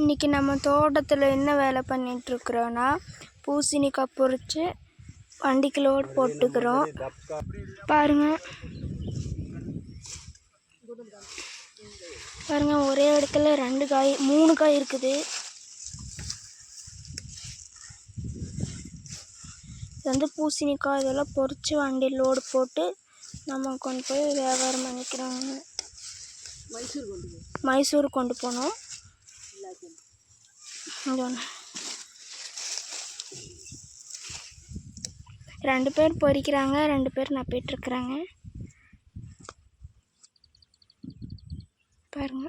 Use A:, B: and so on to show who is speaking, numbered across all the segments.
A: இன்றைக்கி நம்ம தோட்டத்தில் என்ன வேலை பண்ணிகிட்ருக்குறோன்னா பூசணிக்காய் பொறிச்சு வண்டிக்கு லோடு போட்டுக்கிறோம். பாருங்கள் ஒரே இடத்துல 2 காய் 3 காய் இருக்குது. இது வந்து பூசணிக்காய். இதெல்லாம் பொறிச்சு வண்டி லோடு போட்டு நம்ம கொண்டு போய் வியாபாரம் பண்ணிக்கிறோங்க. மைசூர் கொண்டு போனோம். 2 பேர் பொறிக்கிறாங்க, 2 பேர் நப்பிட்டுருக்குறாங்க. பாருங்க,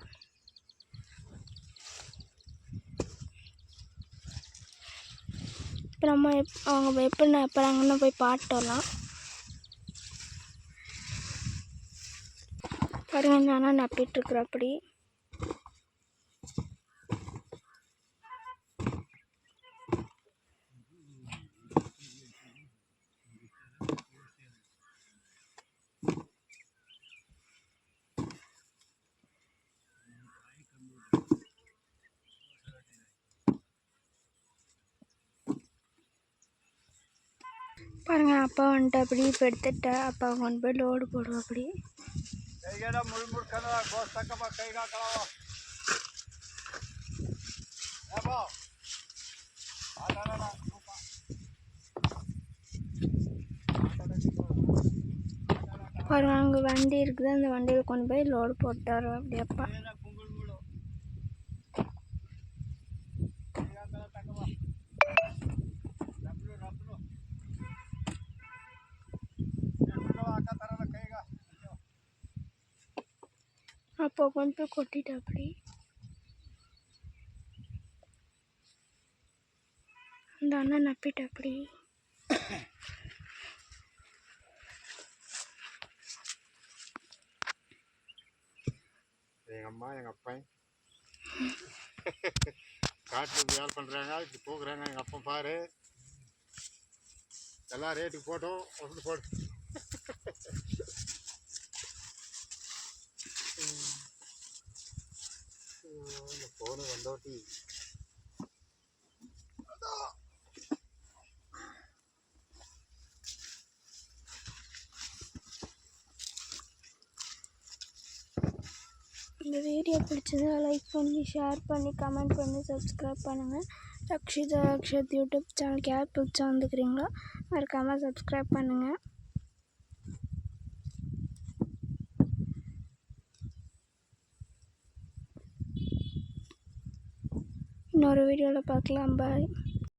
A: இப்போ நம்ம அவங்க எப்படி நப்புறாங்கன்னு போய் பாட்டு வரலாம். பாருங்க, நானா நப்பிட்டுருக்குறேன். அப்படி பாருங்க, அப்பா வந்துட்டு அப்படி இப்போ எடுத்துட்டா அப்பா கொண்டு போய் லோடு போடுவோம். அப்படி பாருங்க, அங்கே வண்டி இருக்குது. அந்த வண்டியில் கொண்டு போய் லோடு போட்டார். அப்படி அப்பா அப்போ கொண்டு போய் கொட்டிட்டு அப்படி அந்த அண்ணன் நப்பிட்டு அப்படி
B: எங்கள் அம்மா எங்கள் அப்பா காட்டில் வேலை பண்ணுறாங்க. இப்படி போக்குறாங்க. எங்கள் அப்பா பாரு எல்லாம் ரேட்டுக்கு போட்டோம். ஒன்று போட்டு போன வந்தோட்டி
A: இந்த வீடியோ பிடிச்சதா லைக் பண்ணி, ஷேர் பண்ணி, கமெண்ட் பண்ணி, சப்ஸ்கிரைப் பண்ணுங்கள். அக்ஷத் யூடியூப் சேனலுக்கு யார் புதுசாக வந்துக்கிறீங்களோ மறக்காமல் சப்ஸ்கிரைப் பண்ணுங்கள். இன்னொரு வீடியோவில் பார்க்கலாம். பாய்.